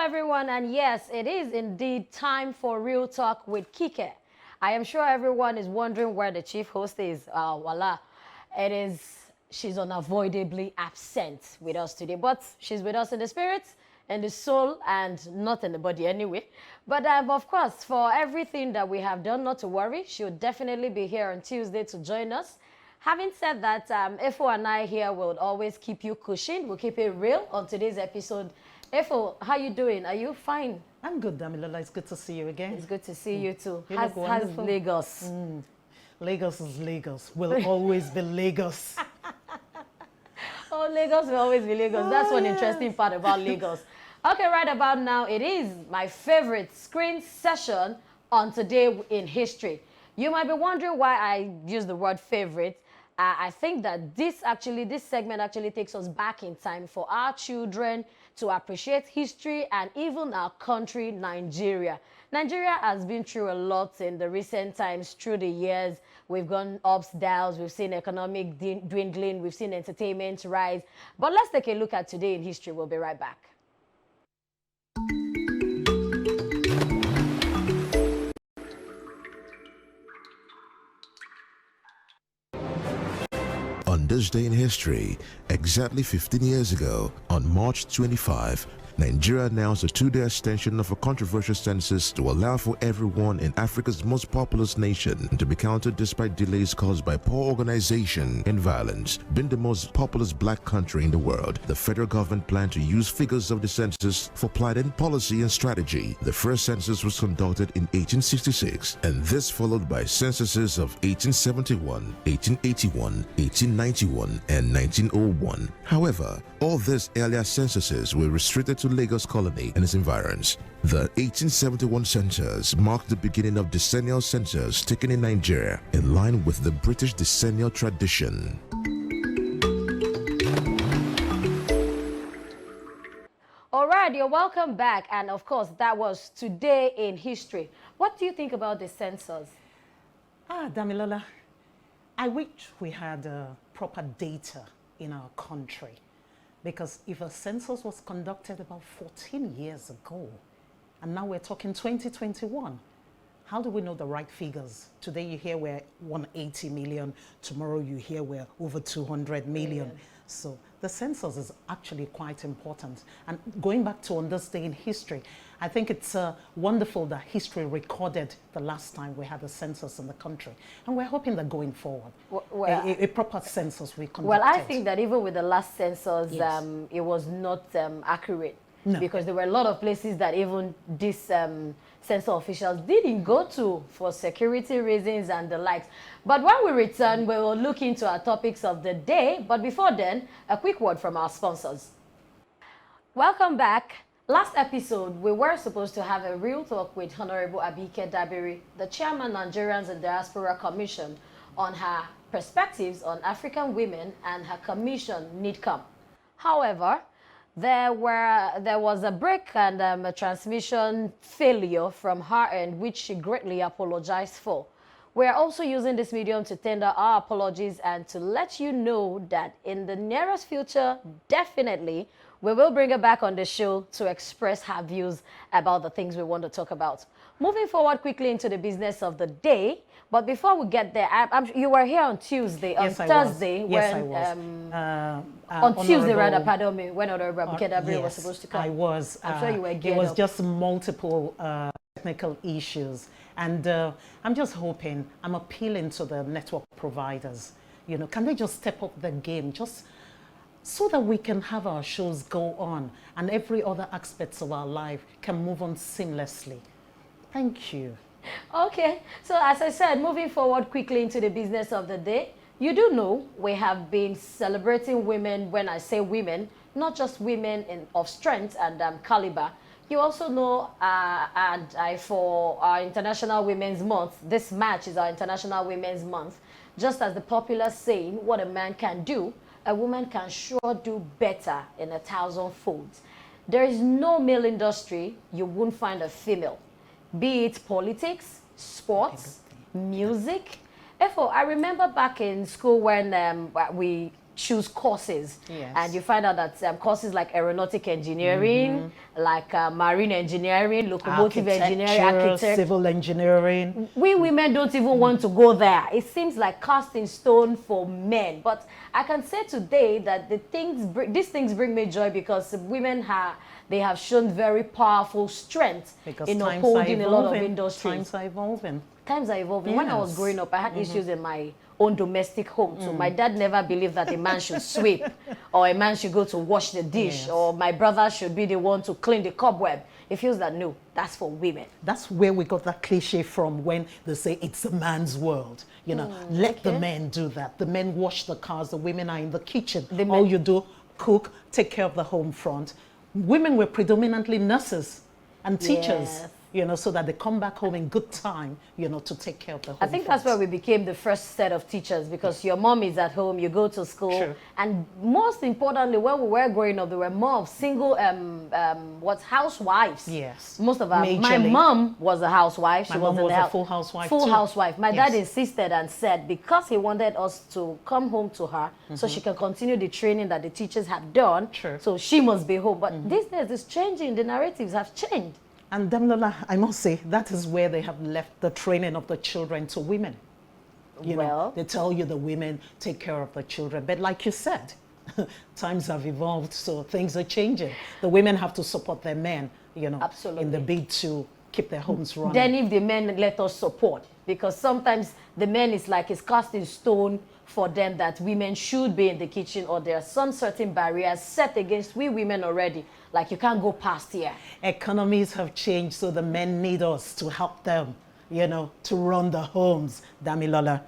everyone, and yes, it is indeed time for Real Talk with Kike. I am sure everyone is wondering where the chief host is. Voila. She's unavoidably absent with us today, but she's with us in the spirit, in the soul, and not in the body anyway. But of course, for everything that we have done, not to worry, she'll definitely be here on Tuesday to join us. Having said that, Efo and I here will always keep you cushioned. We'll keep it real on today's episode. Efo, how you doing? Are you fine? I'm good, Damilola. It's good to see you again. It's good to see you too. You How's Lagos? Lagos is Lagos. Will always be Lagos. Oh, Lagos will always be Lagos. That's one interesting part about Lagos. Okay, right about now, it is my favorite screen session on Today in History. You might be wondering why I use the word favorite. I think that this segment actually takes us back in time for our children to appreciate history and even our country, Nigeria. Nigeria has been through a lot in the recent times, through the years. We've gone ups, downs, we've seen economic dwindling, we've seen entertainment rise. But let's take a look at Today in History. We'll be right back. On this day in history, exactly 15 years ago, on March 25, Nigeria announced a 2-day extension of a controversial census to allow for everyone in Africa's most populous nation to be counted despite delays caused by poor organization and violence. Being the most populous black country in the world, the federal government planned to use figures of the census for planning, policy, and strategy. The first census was conducted in 1866, and this followed by censuses of 1871, 1881, 1891, and 1901. However, all these earlier censuses were restricted to Lagos Colony and its environs. The 1871 census marked the beginning of decennial census taken in Nigeria, in line with the British decennial tradition. All right, you're welcome back. And of course, that was Today in History. What do you think about the census? Damilola, I wish we had proper data in our country. Because if a census was conducted about 14 years ago, and now we're talking 2021, how do we know the right figures? Today you hear we're 180 million, tomorrow you hear we're over 200 million. So the census is actually quite important. And going back to on this day in history, I think it's wonderful that history recorded the last time we had a census in the country. And we're hoping that going forward, a proper census we conducted. Well, I think that even with the last census, it was not accurate. No. Because there were a lot of places that even these census officials didn't go to for security reasons and the likes. But when we return, we will look into our topics of the day. But before then, a quick word from our sponsors. Welcome back. Last episode, we were supposed to have a real talk with Honorable Abike Dabiri, the Chairman Nigerians and Diaspora Commission, on her perspectives on African women and her commission NIDCOM. However, there was a break and a transmission failure from her end, which she greatly apologized for. We are also using this medium to tender our apologies and to let you know that in the nearest future, definitely, we will bring her back on the show to express her views about the things we want to talk about. Moving forward quickly into the business of the day, but before we get there, you were here on Tuesday, on Thursday, on Tuesday, rather, pardon me, when Honorable Abike Dabiri was supposed to come. I was. I'm sure you were geared It was up. just multiple technical issues. And I'm just hoping, I'm appealing to the network providers, you know, can they just step up the game just so that we can have our shows go on and every other aspects of our life can move on seamlessly. Thank you. Okay, so as I said, moving forward quickly into the business of the day, you do know we have been celebrating women. When I say women, not just women of strength and caliber. You also know, for our International Women's Month, this March is our International Women's Month. Just as the popular saying, what a man can do, a woman can sure do better in 1,000 folds. There is no male industry you won't find a female, be it politics, sports, music. Therefore, I remember back in school when choose courses. Yes. And you find out that courses like aeronautic engineering, like marine engineering, locomotive engineering, architecture, civil engineering. We women don't even want to go there. It seems like cast in stone for men. But I can say today that these things bring me joy because women they have shown very powerful strength in upholding a lot of industries. Times are evolving. Times are evolving. Yes. When I was growing up, I had issues in my own domestic home. So my dad never believed that a man should sweep or a man should go to wash the dish or my brother should be the one to clean the cobweb. It feels that no, that's for women. That's where we got that cliche from when they say it's a man's world. You know, let the men do that. The men wash the cars, the women are in the kitchen. All you do, cook, take care of the home front. Women were predominantly nurses and teachers. You know, so that they come back home in good time, you know, to take care of the home. I think that's where we became the first set of teachers because your mom is at home, you go to school. And most importantly, when we were growing up, there were more of single, housewives. Yes. Most of our, my mom was a housewife. She was a full housewife Full housewife. My dad insisted and said, because he wanted us to come home to her so she can continue the training that the teachers had done. So she must be home. But these days, it's changing. The narratives have changed. And Damilola, I must say, that is where they have left the training of the children to women. You know, they tell you the women take care of the children. But like you said, times have evolved, so things are changing. The women have to support their men, you know, in the bid to keep their homes running. Then if the men let us support, because sometimes the men is like it's cast in stone for them that women should be in the kitchen, or there are some certain barriers set against we women already. Like you can't go past here. Economies have changed, so the men need us to help them, you know, to run the homes, Damilola.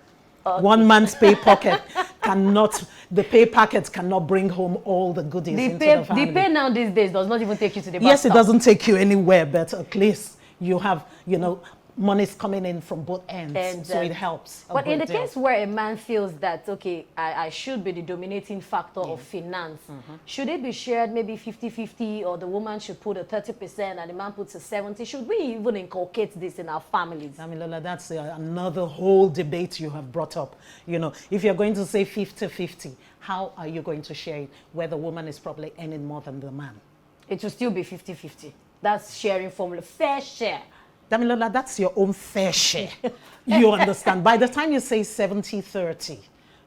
One man's pay pocket cannot, the pay packets cannot bring home all the goodies into the family. The pay now these days does not even take you to the bus Yes, stop. it doesn't take you anywhere, but at least you have, you know, money's coming in from both ends, so it helps. But in the case where a man feels that, okay, I should be the dominating factor of finance, should it be shared maybe 50-50, or the woman should put a 30% and the man puts a 70%? Should we even inculcate this in our families? Damilola, that's another whole debate you have brought up. You know, if you're going to say 50-50, how are you going to share it where the woman is probably earning more than the man? It will still be 50-50. That's sharing formula, fair share. Damilola, that's your own fair share. You understand? By the time you say 70-30,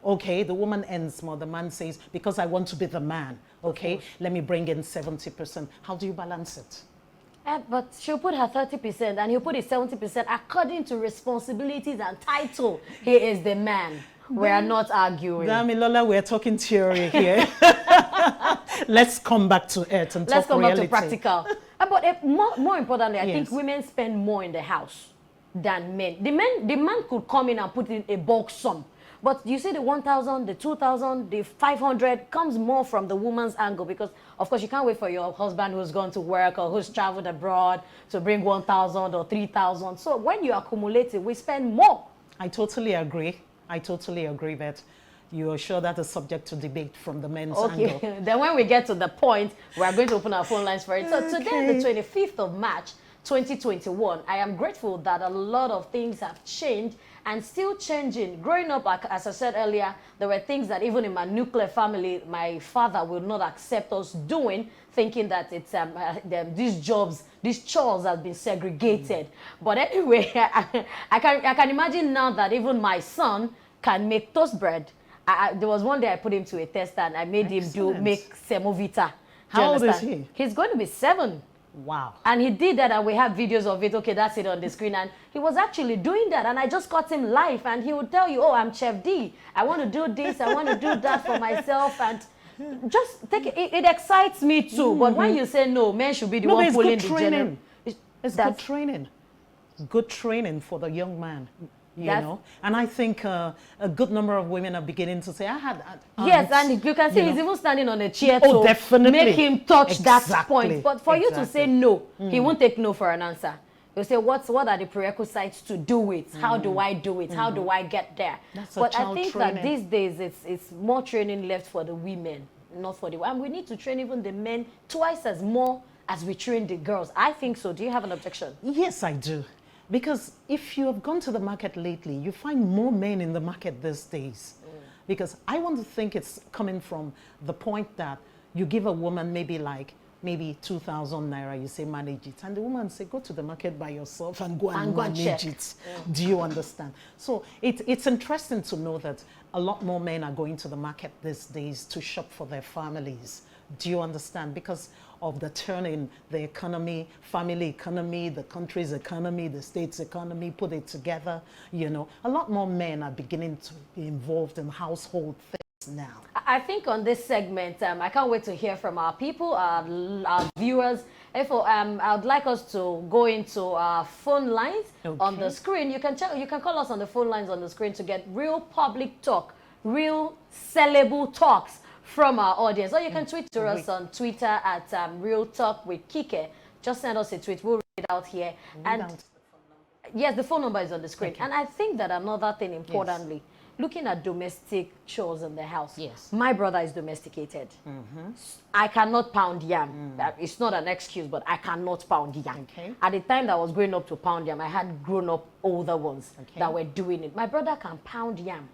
okay, the woman earns more. The man says, because I want to be the man, okay, let me bring in 70%. How do you balance it? But she'll put her 30% and he'll put his 70% according to responsibilities and title. He is the man. We are not arguing. Damilola, we're talking theory here. Let's come back to it and Let's talk come reality. back to practical. But more importantly, I think women spend more in the house than men. The man could come in and put in a bulk sum. But you see the 1,000, the 2,000, the 500 comes more from the woman's angle because, of course, you can't wait for your husband who's gone to work or who's traveled abroad to bring 1,000 or 3,000. So when you accumulate it, we spend more. I totally agree. I totally agree that you are sure that is subject to debate from the men's angle. Okay, then when we get to the point, we are going to open our phone lines for it. So today, the 25th of March, 2021, I am grateful that a lot of things have changed and still changing. Growing up, like, as I said earlier, there were things that even in my nuclear family, my father would not accept us doing, thinking that it's these jobs, these chores have been segregated. But anyway, I can imagine now that even my son can make toast bread. There was one day I put him to a tester and I made him make semovita. How old is he? He's going to be 7. Wow. And he did that and we have videos of it. Okay, that's it on the screen. And he was actually doing that. And I just caught him live and he would tell you, oh, I'm Chef D. I want to do this. I want to do that for myself. And just take it. It excites me too. But when you say no, men should be the one pulling the general. It's good training. Good training for the young man. You know, and I think a good number of women are beginning to say, I had yes, and you can see he's even standing on a chair to definitely make him touch that point. But for you to say no, he won't take no for an answer. He'll say, what are the prerequisites to do it? How do I do it? How do I get there? But I think that these days it's more training left for the women, not for the and we need to train even the men twice as more as we train the girls. I think so. Do you have an objection? Yes, I do. Because if you have gone to the market lately, you find more men in the market these days. Because I want to think it's coming from the point that you give a woman maybe 2,000 naira, you say manage it, and the woman say go to the market by yourself and go and manage it. Do you understand? So it's interesting to know that a lot more men are going to the market these days to shop for their families. Do you understand? Because of the turn in the economy, family economy, the country's economy, the state's economy, put it together, you know, a lot more men are beginning to be involved in household things now. I think on this segment, I can't wait to hear from our people, our viewers. Therefore, I would like us to go into our phone lines on the screen. You can call us on the phone lines on the screen to get real public talk, real sellable talks from our audience. Or you can tweet to us on Twitter at RealTalkWithKike. Just send us a tweet. We'll read it out here. Yes, the phone number is on the screen. Okay. And I think that another thing importantly, looking at domestic chores in the house. Yes. My brother is domesticated. I cannot pound yam. It's not an excuse, but I cannot pound yam. Okay. At the time that I was growing up to pound yam, I had grown up older ones that were doing it. My brother can pound yam.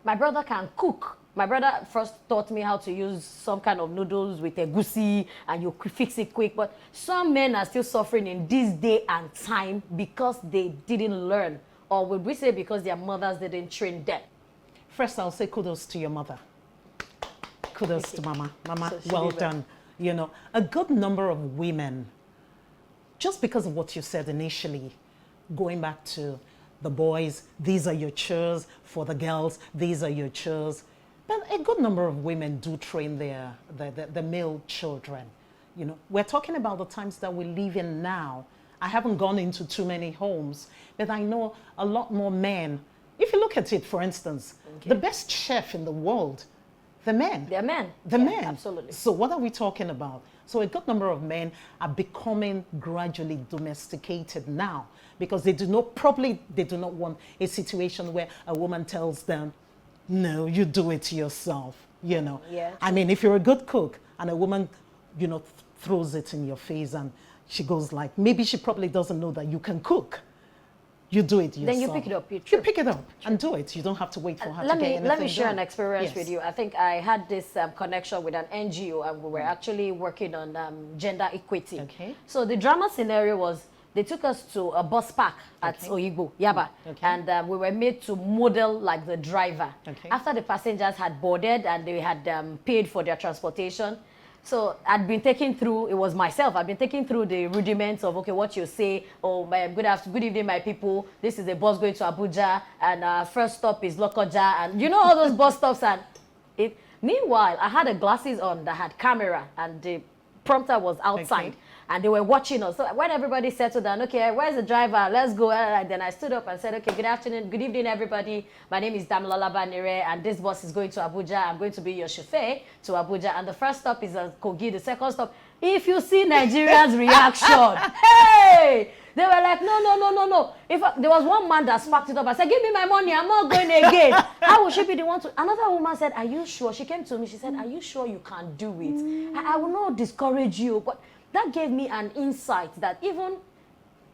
My brother can cook. My brother first taught me how to use some kind of noodles with egusi, and you fix it quick. But some men are still suffering in this day and time because they didn't learn. Or would we say because their mothers didn't train them? First, I'll say kudos to your mother. Kudos to Mama. Mama, well done. You know, a good number of women, just because of what you said initially, going back to the boys, these are your chores. For the girls, these are your chores. But a good number of women do train their male children. You know, we're talking about the times that we live in now. I haven't gone into too many homes, but I know a lot more men. If you look at it, for instance, the best chef in the world, the men. They're men. The men. Absolutely. So what are we talking about? So a good number of men are becoming gradually domesticated now because they do not want a situation where a woman tells them, no, you do it yourself, you know. Yeah. I mean, if you're a good cook and a woman, you know, throws it in your face and she goes like, maybe she probably doesn't know that you can cook. You do it yourself. Then you pick it up. You pick it up and do it. You don't have to wait for her to get anything Let me share an experience with you. I think I had this connection with an NGO, and we were actually working on gender equity. Okay. So the drama scenario was they took us to a bus park at Oyigbo, Yaba, and we were made to model like the driver. After the passengers had boarded and they had paid for their transportation, so I'd been taken through, it was myself, I'd been taken through the rudiments of, okay, what you say, oh, good evening, my people, this is a bus going to Abuja, and first stop is Lokoja, and you know all those bus stops, and meanwhile, I had a glasses on that had camera, and the prompter was outside, and they were watching us. So when everybody settled down, okay, where's the driver? Let's go. And then I stood up and said, okay, good afternoon, good evening, everybody. My name is Damilola Banire, and this bus is going to Abuja. I'm going to be your chauffeur to Abuja. And the first stop is Kogi. The second stop, if you see Nigerians' reaction, hey! They were like, no. There was one man that sparked it up. I said, give me my money. I'm not going again. How will she be the one to? Another woman said, are you sure? She came to me. She said, are you sure you can do it? I will not discourage you. But that gave me an insight that even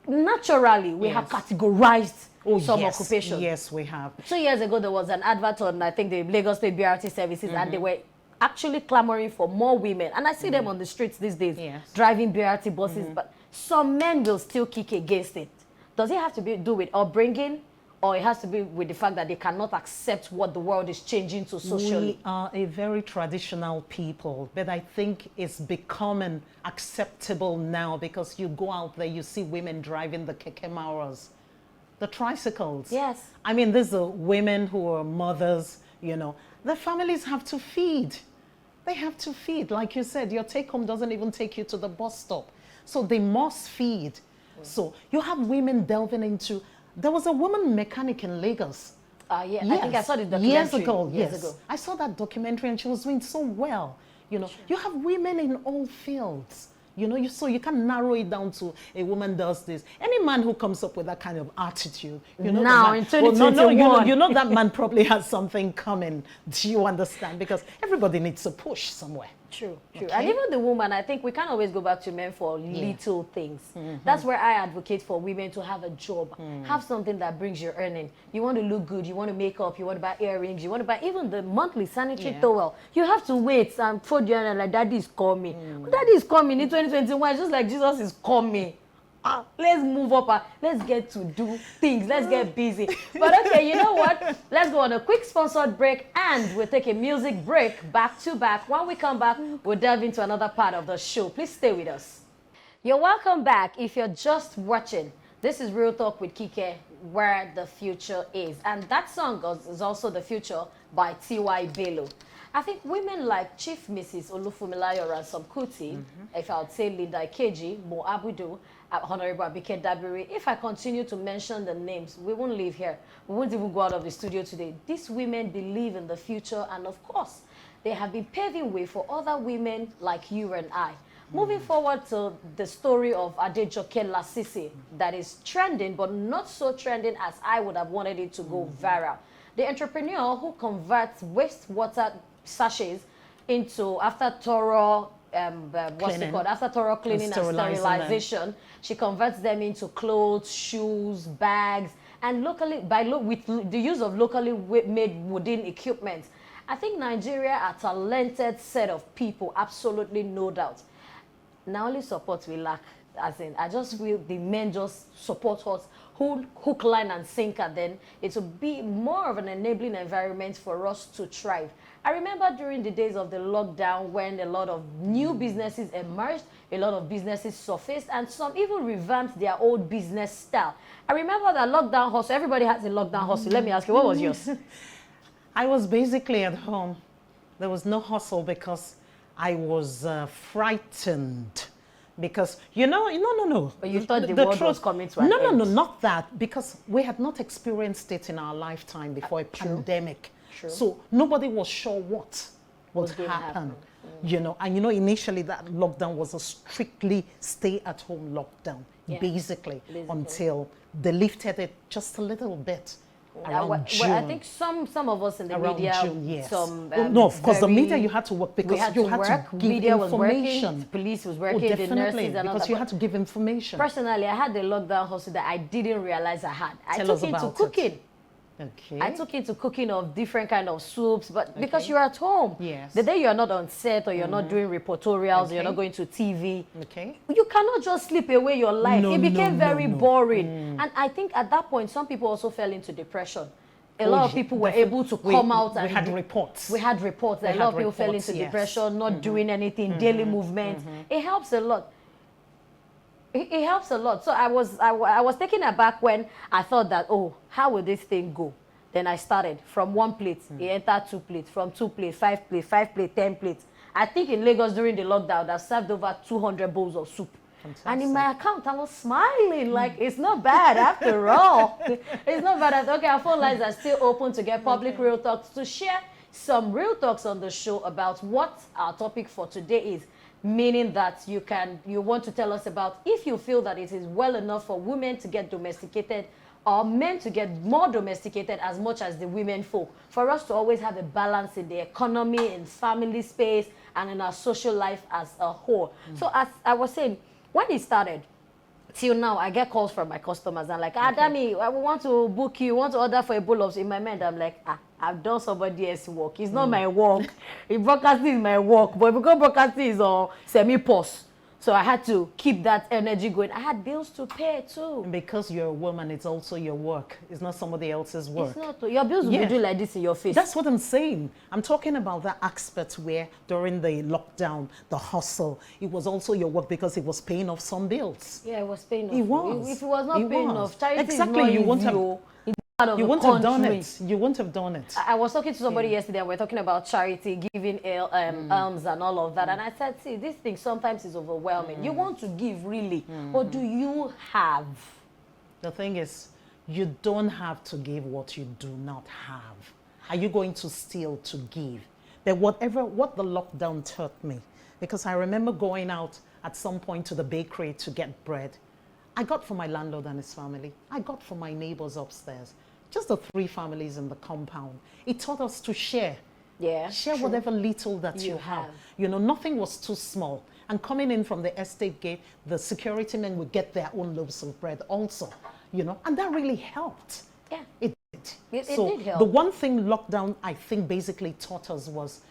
naturally we have categorized some occupations. Yes, we have. 2 years ago, there was an advert on, I think, the Lagos State BRT services, and they were actually clamoring for more women. And I see them on the streets these days, driving BRT buses. But some men will still kick against it. Does it have to do with upbringing, or it has to be with the fact that they cannot accept what the world is changing to socially? We are a very traditional people, but I think it's becoming acceptable now because you go out there, you see women driving the Kike Mauras, the tricycles. Yes. I mean, these are women who are mothers, you know. Their families have to feed. They have to feed. Like you said, your take home doesn't even take you to the bus stop. So they must feed. So you have women delving into, there was a woman mechanic in Lagos. Yes. I think I saw the documentary years ago. I saw that documentary and she was doing so well. You know, you have women in all fields. You know, so you can narrow it down to a woman does this. Any man who comes up with that kind of attitude, you know, now in 2021, you know that man probably has something coming. Do you understand? Because everybody needs to push somewhere. True. Okay. And even the woman, I think we can't always go back to men for little things. That's where I advocate for women to have a job, have something that brings you earning. You want to look good, you want to make up, you want to buy earrings, you want to buy even the monthly sanitary towel. You have to wait and fold your hand like daddy is coming. Daddy is coming in 2021, just like Jesus is coming. Let's move up, let's get to do things, let's get busy. But okay, you know what? Let's go on a quick sponsored break and we'll take a music break back to back. When we come back, we'll dive into another part of the show. Please stay with us. You're welcome back. If you're just watching, this is Real Talk with Kike, where the future is. And that song is also The Future by T.Y. Bello. I think women like Chief Mrs. Olufumilayo Ransom Kuti, if I would say Linda Ikeji, Mo Abudu, Honorable Abike Dabiri, if I continue to mention the names, we won't leave here. We won't even go out of the studio today. These women believe in the future, and of course, they have been paving way for other women like you and I. Moving forward to the story of Adejoke Lasisi that is trending, but not so trending as I would have wanted it to go viral. The entrepreneur who converts wastewater sachets into, after thorough after thorough cleaning and sterilization, she converts them into clothes, shoes, bags, and with the use of locally made wooden equipment. I think Nigeria are a talented set of people, absolutely no doubt. Now only support we lack, as in I just feel the men just support us hook, line, and sinker. Then it will be more of an enabling environment for us to thrive. I remember during the days of the lockdown when a lot of new businesses emerged, a lot of businesses surfaced, and some even revamped their old business style. I remember that lockdown hustle, everybody has a lockdown hustle. Let me ask you, what was yours? I was basically at home. There was no hustle because I was frightened. Because, no. But you thought the world was coming to an end. No, not that. Because we had not experienced it in our lifetime before a pandemic. True. So nobody was sure what would happen. Initially that lockdown was a strictly stay-at-home lockdown, basically, until they lifted it just a little bit. Around June. I think some of us in the media, June, yes. no, of course, the media you had to work because you had to give media information. Was working, police was working, the nurses, and because you had to give information. Personally, I had a lockdown hustle that I didn't realize I had. I Tell us took into about cooking. It. Okay. I took into cooking of different kind of soups, but because you're at home, yes. The day you're not on set or you're not doing reportorials, or you're not going to TV, you cannot just sleep away your life. It became very boring. And I think at that point, some people also fell into depression. A lot of people were able to come out and... We had reports. We had reports. A lot of people fell into depression, not doing anything, daily movement. It helps a lot. It helps a lot. So I was taken aback when I thought that, oh, how will this thing go? Then I started from 1 plate, it entered 2 plates, from 2 plates, 5 plates, 5 plates, 10 plates. I think in Lagos during the lockdown, I've served over 200 bowls of soup. Fantastic. And in my account, I was smiling, like, it's not bad after all. It's not bad. Okay, our phone lines are still open to get public real talks, to share some real talks on the show about what our topic for today is. Meaning that you want to tell us about if you feel that it is well enough for women to get domesticated or men to get more domesticated as much as the women folk. For us to always have a balance in the economy, in family space, and in our social life as a whole. So as I was saying, when it started, till now, I get calls from my customers. I'm like, Dami, I want to book you, want to order for a bowl of... In my mind, I'm like, I've done somebody else's work. It's not my work. If broadcasting is my work, but because broadcasting is on semi-pause, so I had to keep that energy going. I had bills to pay too. And because you're a woman, it's also your work. It's not somebody else's work. It's not. Your bills will be doing like this in your face. That's what I'm saying. I'm talking about that aspect where during the lockdown, the hustle, it was also your work because it was paying off some bills. Yeah, it was paying off. It was. If it was not paying off, charity exactly. is not You won't have. You wouldn't have done it. You wouldn't have done it. I was talking to somebody yesterday, and we're talking about charity, giving alms and all of that. And I said, see, this thing sometimes is overwhelming. You want to give, really, but do you have? The thing is, you don't have to give what you do not have. Are you going to steal to give? But what the lockdown taught me, because I remember going out at some point to the bakery to get bread. I got for my landlord and his family. I got for my neighbors upstairs. Just the 3 families in the compound. It taught us to share. Yeah. Share whatever little that you have. You know, nothing was too small. And coming in from the estate gate, the security men would get their own loaves of bread also, you know, and that really helped. Yeah. It did. It did help. The one thing lockdown, I think, basically taught us was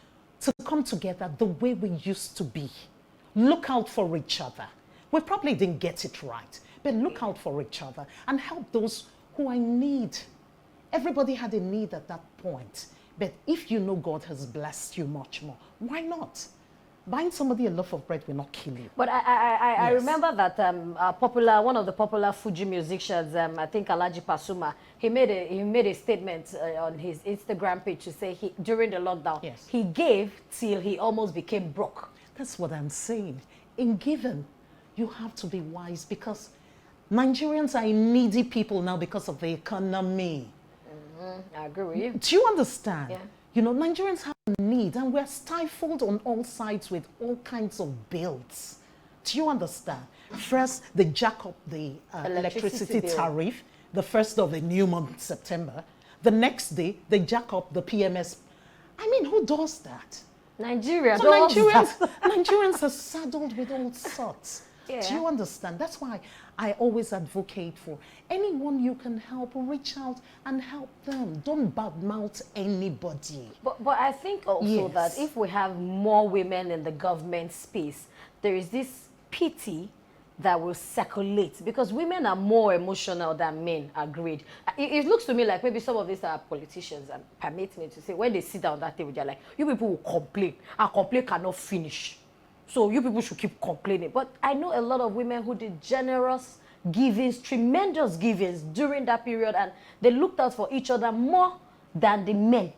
to come together the way we used to be. Look out for each other. We probably didn't get it right, but look out for each other and help those who are in need. Everybody had a need at that point. But if you know God has blessed you much more, why not? Buying somebody a loaf of bread will not kill you. But I remember that one of the popular Fuji musicians, I think Alhaji Pasuma, he made a statement on his Instagram page to say during the lockdown, he gave till he almost became broke. That's what I'm saying. In giving, you have to be wise because Nigerians are needy people now because of the economy. I agree with you. Do you understand? Yeah. You know, Nigerians have a need and we're stifled on all sides with all kinds of bills. Do you understand? First, they jack up the electricity tariff, the first of the new month, September. The next day, they jack up the PMS. I mean, who does that? Nigeria. So Nigerians are saddled with all sorts. Yeah. Do you understand? That's why I always advocate for anyone you can help, reach out and help them. Don't badmouth anybody. But I think also that if we have more women in the government space, there is this pity that will circulate because women are more emotional than men, agreed. It looks to me like maybe some of these are politicians, and permit me to say, when they sit down at that table, they're like, you people will complain, and complaint cannot finish. So you people should keep complaining. But I know a lot of women who did generous givings, tremendous givings during that period, and they looked out for each other more than the men.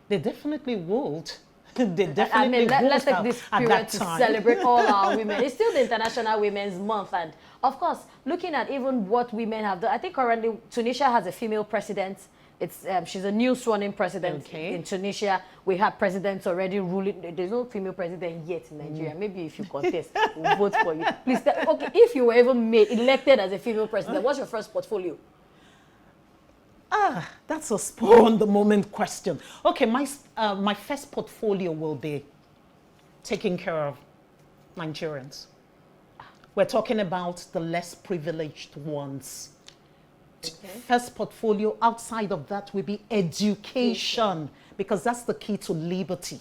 They definitely would. They definitely let's take this period to celebrate all our women. It's still the International Women's Month, and of course, looking at even what women have done, I think currently Tunisia has a female president. She's a new sworn-in president in Tunisia. We have presidents already ruling. There's no female president yet in Nigeria. Maybe if you contest, we'll vote for you. Please, okay, if you were even elected as a female president, what's your first portfolio? That's a spur-on-the-moment question. Okay, my first portfolio will be taking care of Nigerians. We're talking about the less privileged ones. First portfolio outside of that will be education, because that's the key to liberty.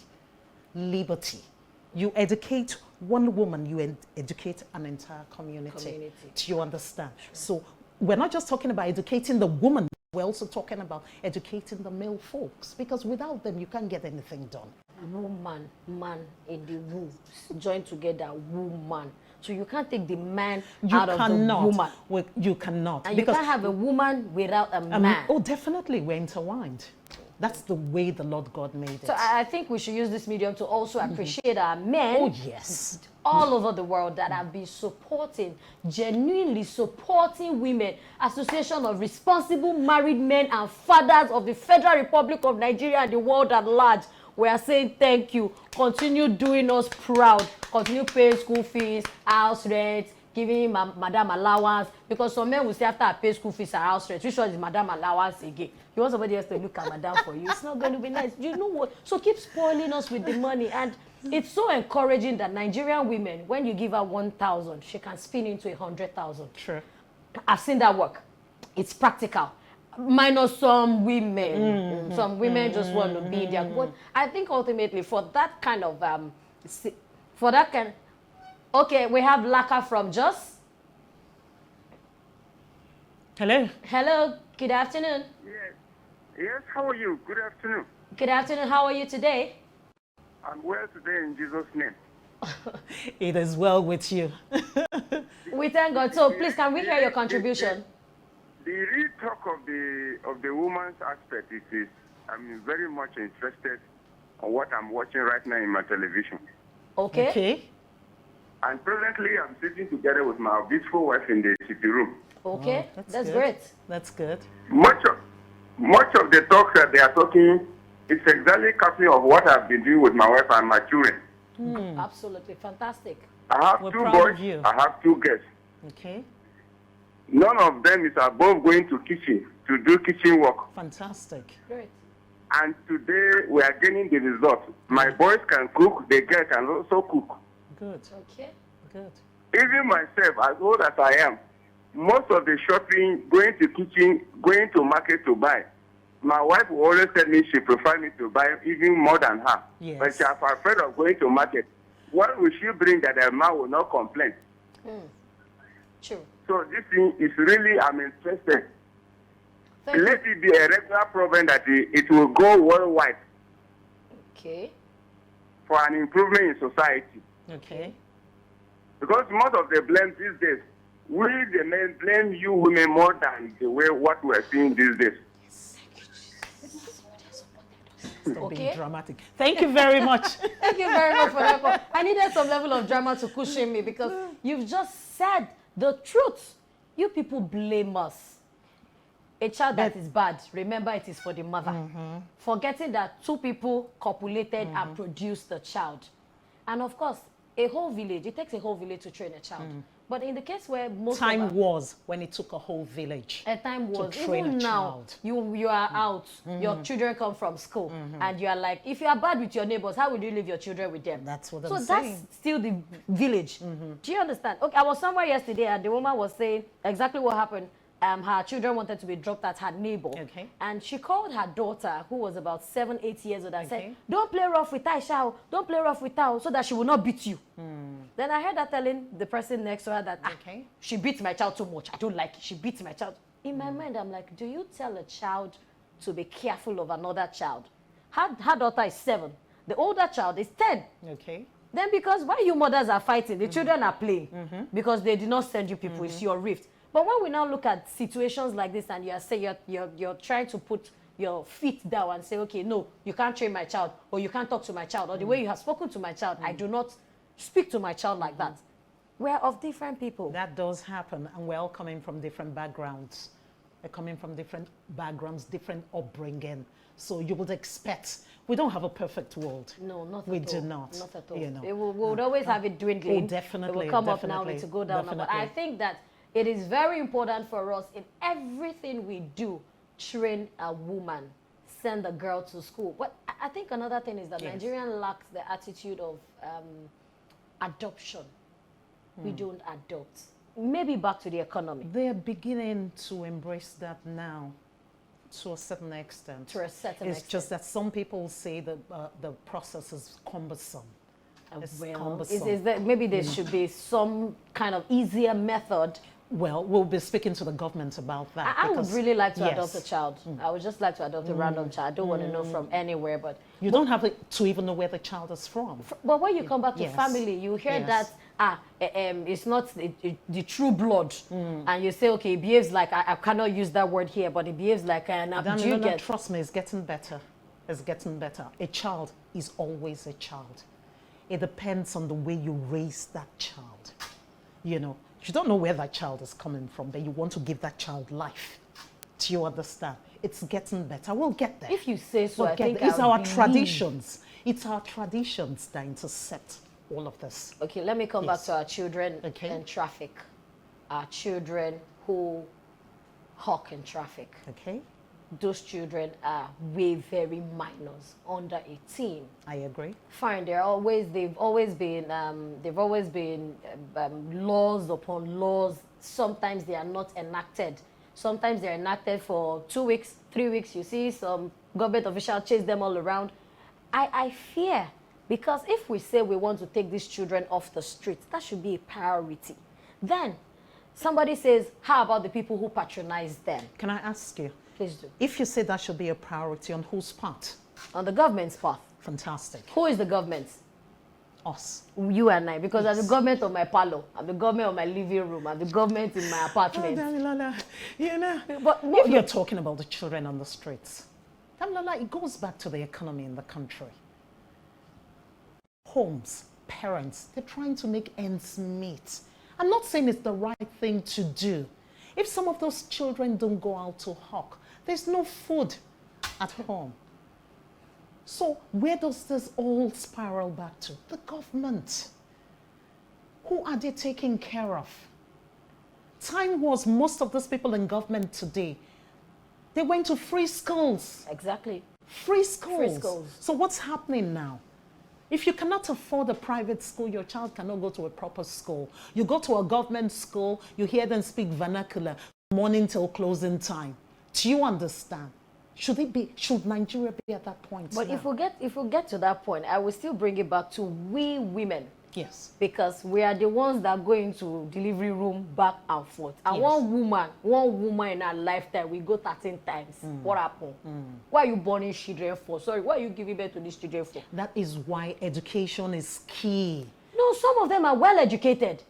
Liberty. You educate one woman, you educate an entire community. Do you understand? Sure. So we're not just talking about educating the woman, we're also talking about educating the male folks, because without them, you can't get anything done. Woman, man in the womb, join together, woman. So you can't take the man out of the woman. You cannot. And you can't have a woman without a man. Oh, definitely, we're intertwined. That's the way the Lord God made it. So I think we should use this medium to also appreciate our men. Oh, yes. All over the world that have been supporting, genuinely supporting women. Association of Responsible Married Men and Fathers of the Federal Republic of Nigeria and the world at large. We are saying thank you. Continue doing us proud. Continue paying school fees, house rent, giving madam allowance. Because some men will say after I pay school fees and house rent, which one is madam allowance again? You want somebody else to look at madam for you. It's not going to be nice. You know what? So keep spoiling us with the money. And it's so encouraging that Nigerian women, when you give her 1,000, she can spin into 100,000. Sure. I've seen that work. It's practical. Minus some women. Some women just want to be there. But I think ultimately for that kind of, okay, we have Laka from Jos. Hello. Hello, good afternoon. Yes, how are you? Good afternoon. Good afternoon, how are you today? I'm well today in Jesus' name. It is well with you. We thank God. So please, can we hear your contribution? The real talk of the woman's aspect is I'm very much interested on what I'm watching right now in my television. Okay. And presently I'm sitting together with my beautiful wife in the sitting room. Okay, oh, that's great. That's good. Much of the talk that they are talking, it's exactly a copy of what I've been doing with my wife and my children. Absolutely fantastic. I have two boys. I have two girls. Okay. None of them is above going to kitchen to do kitchen work. Fantastic. Great. And today we are getting the result. My boys can cook, the girl can also cook. Good. Okay. Good. Even myself, as old as I am, most of the shopping, going to kitchen, going to market to buy, my wife will always tell me she prefers me to buy even more than her. Yes. But she's afraid of going to market. What will she bring that the man will not complain? True. So this thing is really, I'm interested. Let it be a regular problem that it will go worldwide. Okay. For an improvement in society. Okay. Because most of the blame these days, we the men blame you women more than the way what we're seeing these days. Stop being dramatic. Thank you very much. Thank you very much for that. I needed some level of drama to cushion me because you've just said the truth. You people blame us. A child that is bad, remember it is for the mother. Forgetting that two people copulated and produced the child. And of course, a whole village, it takes a whole village to train a child. But in the case where most time was when it took a whole village. A time was. To train even a now, child. you are out, your children come from school, and you are like, if you are bad with your neighbors, how would you leave your children with them? That's what so I'm saying. that's still the village. Do you understand? Okay, I was somewhere yesterday, and the woman was saying exactly what happened. Her children wanted to be dropped at her neighbor. Okay. And she called her daughter, who was about 7, 8 years old, and said, don't play rough with Aisha, don't play rough with her, so that she will not beat you. Then I heard her telling the person next to her that, she beats my child too much. I don't like it. She beats my child. In my mind, I'm like, do you tell a child to be careful of another child? Her daughter is 7. The older child is 10. Okay. Then because while you mothers are fighting, the children are playing. Because they did not send you people, it's your rift. But when we now look at situations like this and you're trying to put your feet down and say, okay, no, you can't train my child, or you can't talk to my child, or the way you have spoken to my child, I do not speak to my child like that. We're of different people. That does happen, and we're all coming from different backgrounds. We're coming from different backgrounds, different upbringing. So you would expect, we don't have a perfect world. No, not we at all. do not. Not at all. You know. We would always have it dwindling. Oh, definitely. It will come up now to go down. But I think that it is very important for us in everything we do, train a woman, send a girl to school. But I think another thing is that Nigerian lacks the attitude of adoption. We don't adopt. Maybe back to the economy. They're beginning to embrace that now, to a certain extent. To a certain extent. It's just that some people say that the process is cumbersome. Maybe there should be some kind of easier method. Well, we'll be speaking to the government about that. I would really like to adopt a child. I would just like to adopt a random child. I don't want to know from anywhere, but... You don't have to even know where the child is from. But when you come back to family, you hear that, it's not the true blood. And you say, okay, it behaves like, I cannot use that word here, but it behaves like an no, trust me, it's getting better. It's getting better. A child is always a child. It depends on the way you raise that child. You know, you don't know where that child is coming from, but you want to give that child life. Do you understand? It's getting better. We'll get there. If you say so, I think it's our traditions. It's our traditions that intercept all of this. Okay, let me come back to our children in traffic. Our children who hawk in traffic. Okay. Those children are very minors, under 18. I agree. Fine, they've always been laws upon laws. Sometimes they are not enacted. Sometimes they're enacted for 2 weeks, 3 weeks. You see some government official chase them all around. I fear, because if we say we want to take these children off the streets, that should be a priority. Then somebody says, how about the people who patronize them? Can I ask you? Please do. If you say that should be a priority, on whose part? On the government's part. Fantastic. Who is the government? Us. You and I, because I'm the government of my parlor, I'm the government of my living room, I'm the government in my apartment. Damilola, you know, but if you're talking about the children on the streets, Damilola, it goes back to the economy in the country. Homes, parents, they're trying to make ends meet. I'm not saying it's the right thing to do. If some of those children don't go out to hawk, there's no food at home. So where does this all spiral back to? The government. Who are they taking care of? Time was most of those people in government today, they went to free schools. Exactly. Free schools. Free schools. So what's happening now? If you cannot afford a private school, your child cannot go to a proper school. You go to a government school, you hear them speak vernacular morning till closing time. Do you understand? Should Nigeria be at that point? But now? if we get to that point, I will still bring it back to we women. Yes. Because we are the ones that go into delivery room back and forth. And Yes. one woman in her lifetime, we go 13 times. What happened? Why are you born children for? Sorry, why are you giving birth to these children for? That is why education is key. No, some of them are well educated.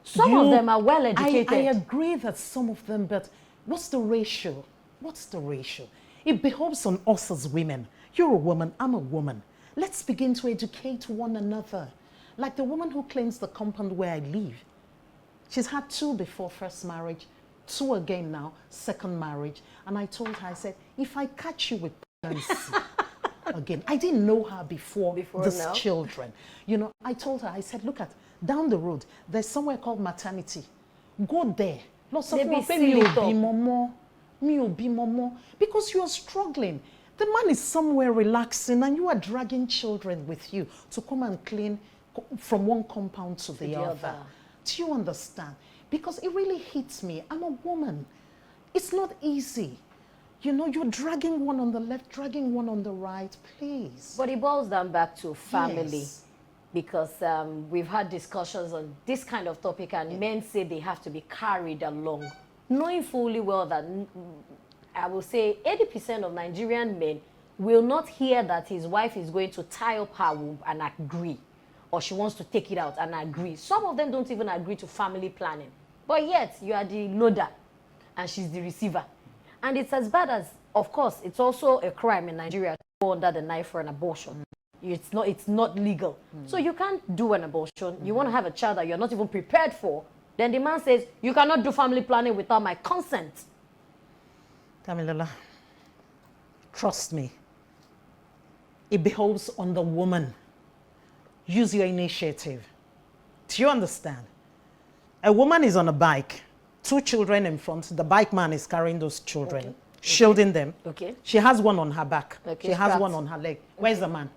Some of them are well educated. I agree that some of them, but what's the ratio? What's the ratio? It behoves on us as women. You're a woman, I'm a woman. Let's begin to educate one another. Like the woman who claims the compound where I live. She's had 2 before first marriage, 2 again now, second marriage. And I told her, I said, if I catch you with pregnancy again, I didn't know her before these now. children. You know, I told her, I said, look at, down the road, there's somewhere called maternity. Go there. Lots of people say, me will be momo. Because you are struggling. The man is somewhere relaxing and you are dragging children with you to come and clean from one compound to the other. Do you understand? Because it really hits me. I'm a woman. It's not easy. You know, you're dragging one on the left, dragging one on the right, please. But it boils down back to family. Yes. Because we've had discussions on this kind of topic and men say they have to be carried along. Knowing fully well that, I will say 80% of Nigerian men will not hear that his wife is going to tie up her womb and agree. Or she wants to take it out and agree. Some of them don't even agree to family planning. But yet, you are the loader and she's the receiver. And it's as bad as, of course, it's also a crime in Nigeria to go under the knife for an abortion. It's not legal. So you can't do an abortion. You want to have a child that you're not even prepared for. Then the man says, you cannot do family planning without my consent. Damilola, trust me. It behoves on the woman. Use your initiative. Do you understand? A woman is on a bike, 2 children in front. The bike man is carrying those children, shielding them. Okay. She has one on her back. Okay, She has strapped. one on her leg. Where's the man?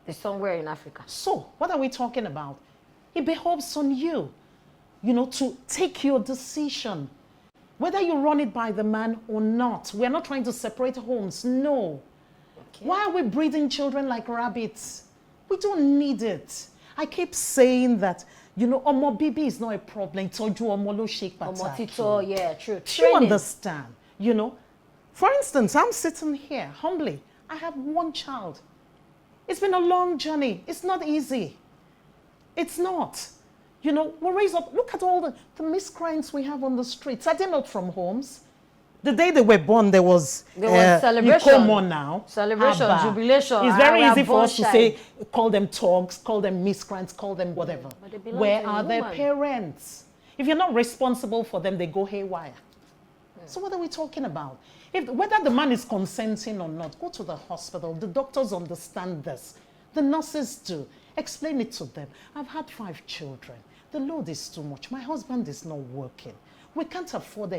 It's somewhere in Africa. So, what are we talking about? It behoves on you, you know, to take your decision. Whether you run it by the man or not. We're not trying to separate homes. No. Okay. Why are we breeding children like rabbits? We don't need it. I keep saying that, you know, Omo Bibi is not a problem. Toju Omo lo shake Omo Tito, yeah, true. Do you understand? You know, for instance, I'm sitting here humbly. I have 1 child. It's been a long journey. It's not easy. It's not. You know, we raise up. Look at all the miscreants we have on the streets. Are they not from homes? The day they were born, there was celebration. Now. Celebration, Abba. jubilation. It's very I easy for us to say, child. call them thugs, call them miscreants, call them whatever. But they belong Where to a are their woman. parents? If you're not responsible for them, they go haywire. So what are we talking about? Whether the man is consenting or not, go to the hospital. The doctors understand this. The nurses do. Explain it to them. I've had 5 children. The load is too much. My husband is not working. We can't afford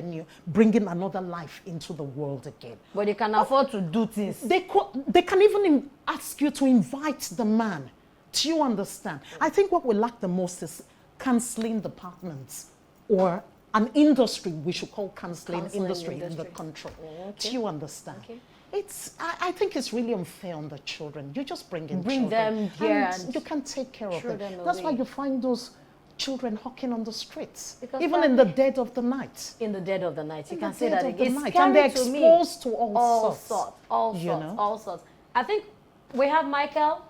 bringing another life into the world again. But they can afford to do things. They can even ask you to invite the man. Do you understand? I think what we lack the most is counseling departments or an industry we should call counseling industry in the country. Okay. Do you understand? Okay. I think it's really unfair on the children. You just bring children. them here and you can take care of them. them That's why away. you find those children hawking on the streets, Because even in the dead of the night. In the dead of the night. You In can the say dead that of the again. It's night. scary And they're to me. exposed to all sorts. You know? All sorts. I think we have Michael.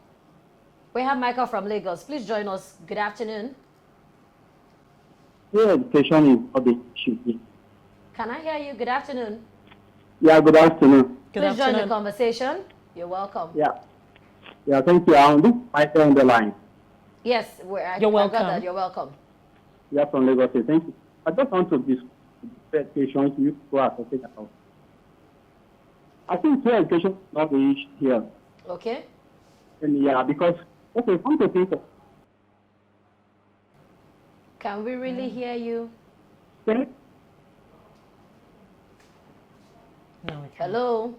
We have Michael from Lagos. Please join us. Good afternoon. Your education is what they should be. Can I hear you? Good afternoon. Yeah, good afternoon. Please join the conversation. You're welcome. Yeah, thank you. This is Michael on the line. Yes, You're welcome. I got that. You're welcome. Yeah, from Lagos. Thank you. I just want to discuss education you are talking about. I think fair education is not the issue here. Okay. And yeah, because, okay, come to think of Can we really hear you? it. No, we can't. Hello?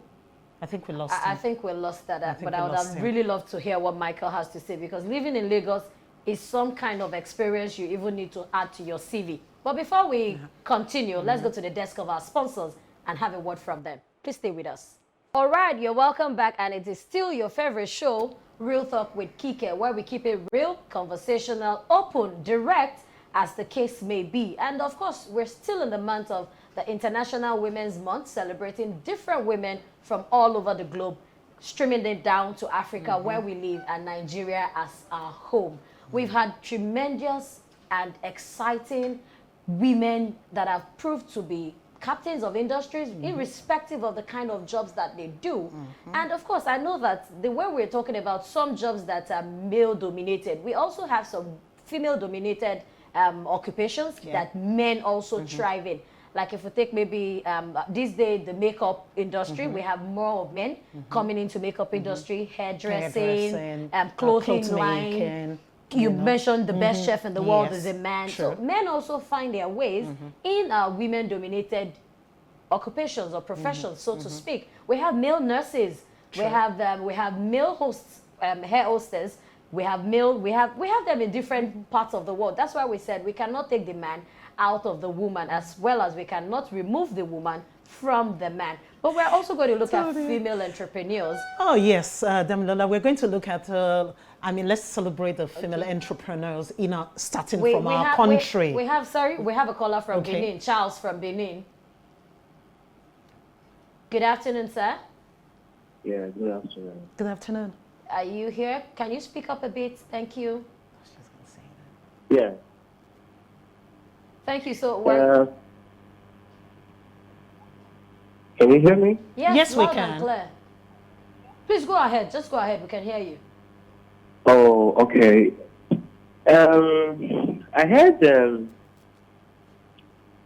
I think we lost I think we lost that, but I would have really loved to hear what Michael has to say, because living in Lagos is some kind of experience you even need to add to your CV. But before we continue, let's go to the desk of our sponsors and have a word from them. Please stay with us. All right, you're welcome back, and it is still your favorite show, Real Talk with Kike, where we keep it real, conversational, open, direct, as the case may be. And of course, we're still in the month of the International Women's Month, celebrating different women from all over the globe, streaming it down to Africa, where we live, and Nigeria as our home. We've had tremendous and exciting women that have proved to be captains of industries, irrespective of the kind of jobs that they do. And of course, I know that the way we're talking about some jobs that are male-dominated, we also have some female-dominated occupations that men also thrive in. Like if we take maybe this day, the makeup industry, we have more of men coming into makeup industry, hairdressing, clothing line. You mentioned the best chef in the world is a man. True. So men also find their ways in women-dominated occupations or professions, so to speak. We have male nurses. We have male hosts, hair hostess. We have them in different parts of the world. That's why we said we cannot take the man out of the woman, as well as we cannot remove the woman from the man. But we're also going to look at female entrepreneurs. Oh yes, Damilola, we're going to look at let's celebrate the female entrepreneurs starting from our country. We have a caller from Benin, Charles from Benin. Good afternoon, sir. Yeah, good afternoon. Good afternoon. Are you here? Can you speak up a bit? Thank you. Yeah. Thank you. So, can you hear me? Yes, we loud can. and clear. Please go ahead. Just go ahead. We can hear you. Oh, okay. I heard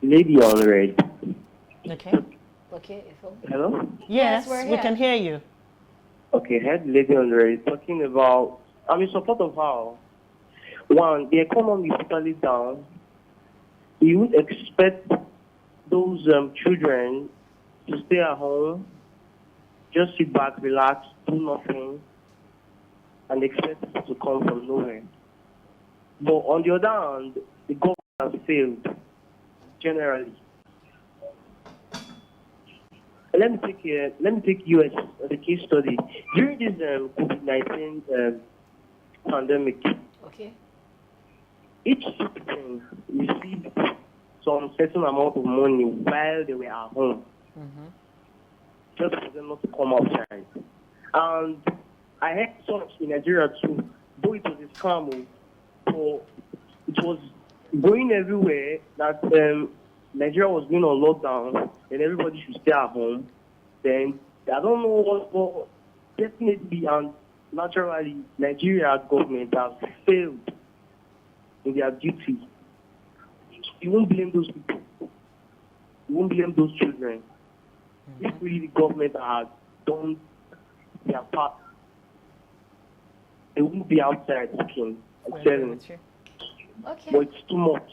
lady on red. Okay. Okay. Hello? Yes, we're we here. can hear you. Okay, I heard lady on red talking about, I'm in support of how, one, the economy is totally down. You would expect those children to stay at home, just sit back, relax, do nothing, and expect it to come from nowhere. But on the other hand, the government has failed, generally. Let me take US as a case study. During this COVID-19 pandemic, each citizen received some certain amount of money while they were at home, just for them not to come outside. And I heard some in Nigeria too, though it was a scam, so it was going everywhere that Nigeria was going on lockdown, and everybody should stay at home. Then I don't know what definitely and naturally Nigeria government has failed in their duty. You won't blame those people. You won't blame those children. If really the government had done their part, they won't be outside looking. I'm telling you. Okay. But it's too much.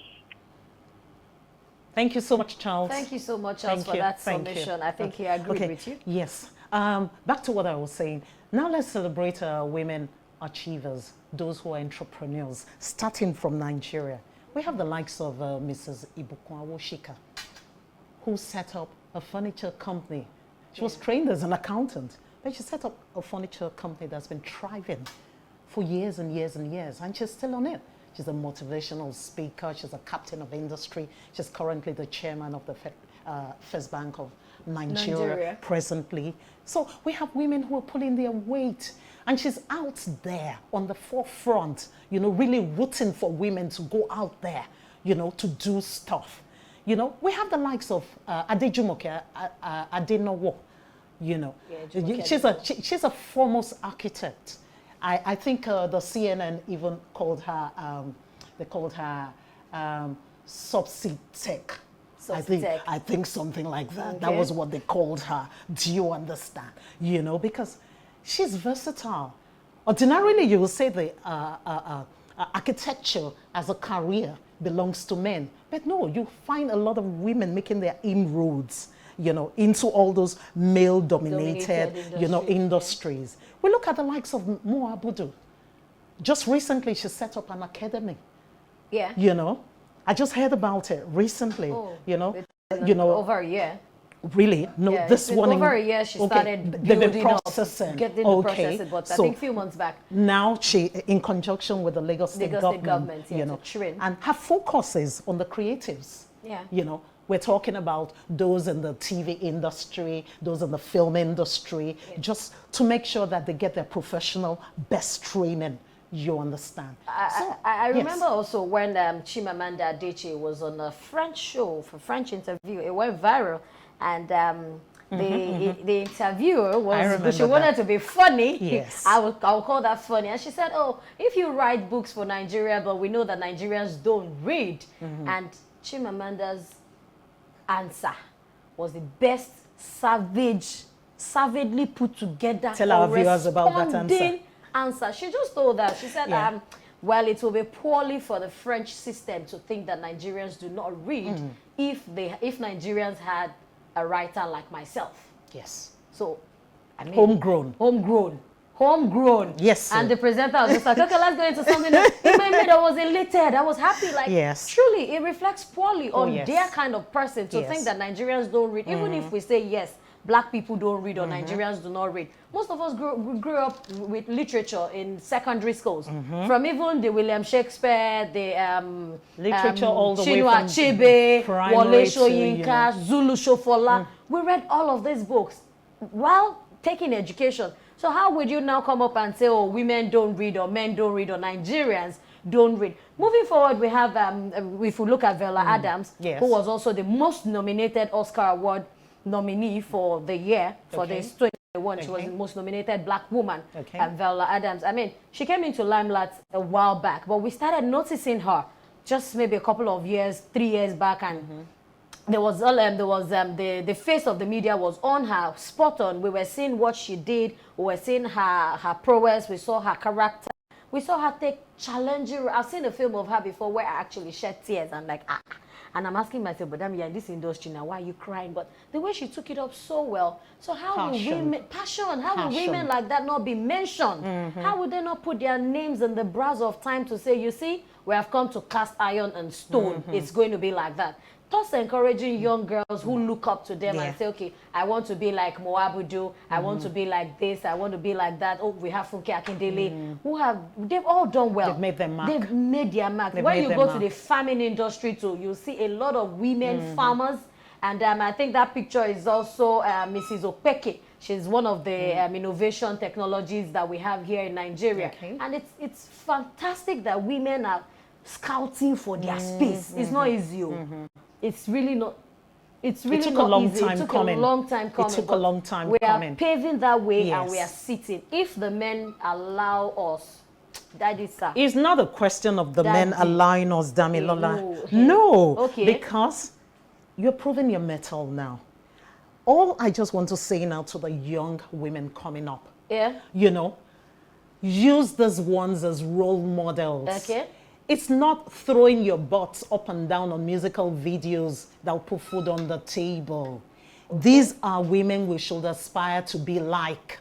Thank you so much, Charles. Thank you so much, Charles, for that submission. I think he agreed with you. Yes. Back to what I was saying. Now let's celebrate women achievers, those who are entrepreneurs, starting from Nigeria. We have the likes of Mrs. Atanda-owo, who set up a furniture company. She was trained as an accountant, but she set up a furniture company that's been thriving for years and years and years, and she's still on it. She's a motivational speaker. She's a captain of industry. She's currently the chairman of the First Bank of Nigeria presently. So we have women who are pulling their weight, and she's out there on the forefront, really rooting for women to go out there, to do stuff. We have the likes of Adejumoke Atanda-owo, she's a foremost architect. I think the CNN even called her, they called her Subsea-tech. I think something like that. Okay. That was what they called her. Do you understand? Because she's versatile. Ordinarily, you will say the architecture as a career belongs to men. But no, you find a lot of women making their inroads, you know, into all those male-dominated, you know, industries. We look at the likes of Moabudu. Just recently, she set up an academy. Yeah. You know, I just heard about it recently. Oh, you know, over a year. Really? No, yeah, this one over a year she started building processing. Up, getting the processing, but I think a few months back. Now she, in conjunction with the Lagos State government, yeah, you know, train. and her focus is on the creatives. Yeah. You know, we're talking about those in the TV industry, those in the film industry, just to make sure that they get their professional best training. You understand? I remember also when Chimamanda Adichie was on a French show for French interview. It went viral, and the interviewer was, she wanted to be funny. Yes. I'll call that funny. And she said, oh, if you write books for Nigeria, but we know that Nigerians don't read. And Chimamanda's answer was the best savagely put together. Tell our viewers about that answer. She just told that. She said, well, it will be poorly for the French system to think that Nigerians do not read if Nigerians had a writer like myself. Yes. So, I mean, homegrown. Yes. Sir. And the presenter was just like, okay, let's go into something else. In my head, I was elated. I was happy. Like, yes. Truly, it reflects poorly on their kind of person to think that Nigerians don't read. Even if we say, yes, black people don't read or Nigerians do not read. Most of us grew up with literature in secondary schools. From even the William Shakespeare, the literature all the Chinua way from Achebe, Wole Soyinka, you know. Zulu Shofola. We read all of these books while taking education. So how would you now come up and say, oh, women don't read or men don't read or Nigerians don't read? Moving forward, we have, if we look at Vella Adams, who was also the most nominated Oscar Award nominee for the year, for this 2021. She was the most nominated black woman, Vella Adams. I mean, she came into limelight a while back, but we started noticing her just maybe a couple of years, 3 years back, and there was the face of the media was on her, spot on. We were seeing what she did. We were seeing her prowess. We saw her character. We saw her take challenging. I've seen a film of her before where I actually shed tears and like and I'm asking myself, but you're in this industry now, why are you crying? But the way she took it up so well. So how will women, how will women like that not be mentioned? How would they not put their names in the brass of time to say, you see, we have come to cast iron and stone. It's going to be like that. Thus encouraging young girls who look up to them and say, okay, I want to be like Moabudu, I want to be like this, I want to be like that. Oh, we have Funke Akindele, they've all done well. They've made their mark. They've made their mark. When you go to the farming industry too, you'll see a lot of women farmers. And I think that picture is also Mrs. Opeke. She's one of the innovation technologies that we have here in Nigeria. And it's fantastic that women are scouting for their space. It's not easy. It's really not. It's really it took not a long easy. time it took coming. A long time coming. It took a long time we coming. We are paving that way and we are sitting. If the men allow us, that is sir. It's not a question of the men allowing us, Damilola. No. Okay. Because you're proving your mettle now. All I just want to say now to the young women coming up. You know, use these ones as role models. Okay. It's not throwing your butts up and down on musical videos that will put food on the table. These are women we should aspire to be like.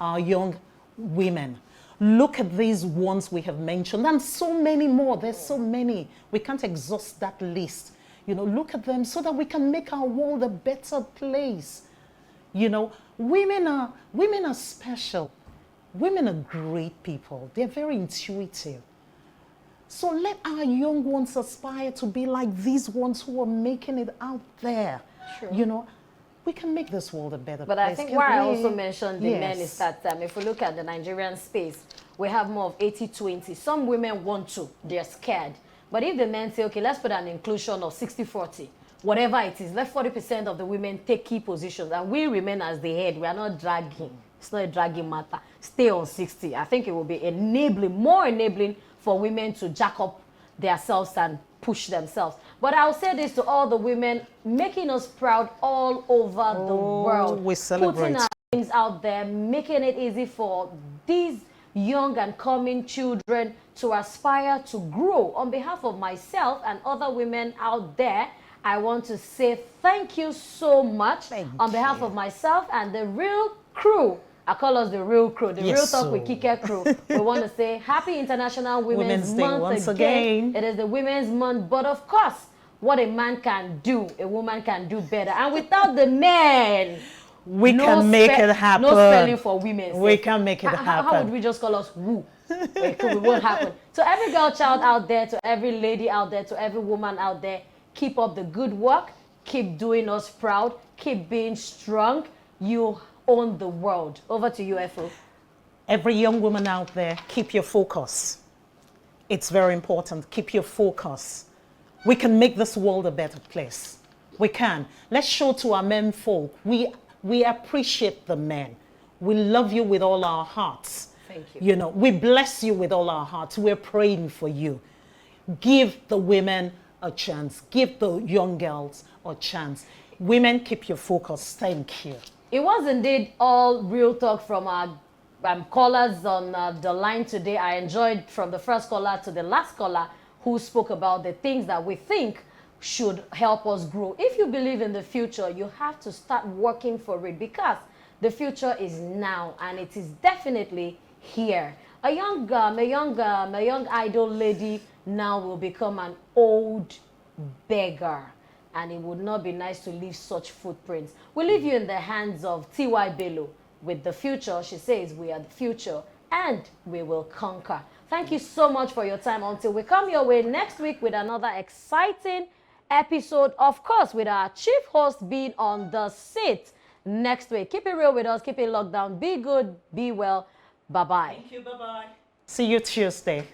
Our young women. Look at these ones we have mentioned and so many more. There's so many. We can't exhaust that list. You know, look at them so that we can make our world a better place. You know, women are special. Women are great people. They're very intuitive. So let our young ones aspire to be like these ones who are making it out there. You know, we can make this world a better place. But I think why I also mentioned the men is that if we look at the Nigerian space, we have more of 80-20. Some women want to, they're scared. But if the men say, okay, let's put an inclusion of 60-40, whatever it is, let 40% of the women take key positions and we remain as the head. We are not dragging. It's not a dragging matter. Stay on 60. I think it will be enabling, more enabling for women to jack up themselves and push themselves. But I'll say this to all the women, making us proud all over the world. We celebrate. Putting our names out there, making it easy for these young and coming children to aspire to grow. On behalf of myself and other women out there, I want to say thank you so much Thank on behalf you. of myself and the real crew. I call us the real crew, the Yes, Real Talk so. with Kike crew. We want to say Happy International Women's Day Month once again. again. It is the Women's Month, but of course, what a man can do, a woman can do better. And without the men, we can make it happen. No spelling for women. We can make it happen. How would we just call us woo? It won't happen. So every girl child out there, to every lady out there, to every woman out there, keep up the good work. Keep doing us proud. Keep being strong. You own the world. Over to you, Efo. Every young woman out there, keep your focus. It's very important. Keep your focus. We can make this world a better place. We can. Let's show to our men folk. We appreciate the men. We love you with all our hearts. Thank you. You know, we bless you with all our hearts. We're praying for you. Give the women a chance. Give the young girls a chance. Women, keep your focus. Thank you. It was indeed all real talk from our callers on the line today. I enjoyed from the first caller to the last caller who spoke about the things that we think should help us grow. If you believe in the future, you have to start working for it because the future is now and it is definitely here. A young idle lady now will become an old beggar, and it would not be nice to leave such footprints. We leave you in the hands of T.Y. Bello. With the future, she says, we are the future and we will conquer. Thank you so much for your time. Until we come your way next week with another exciting episode, of course, with our chief host being on the seat next week. Keep it real with us. Keep it locked down. Be good. Be well. Bye-bye. Thank you. Bye-bye. See you Tuesday.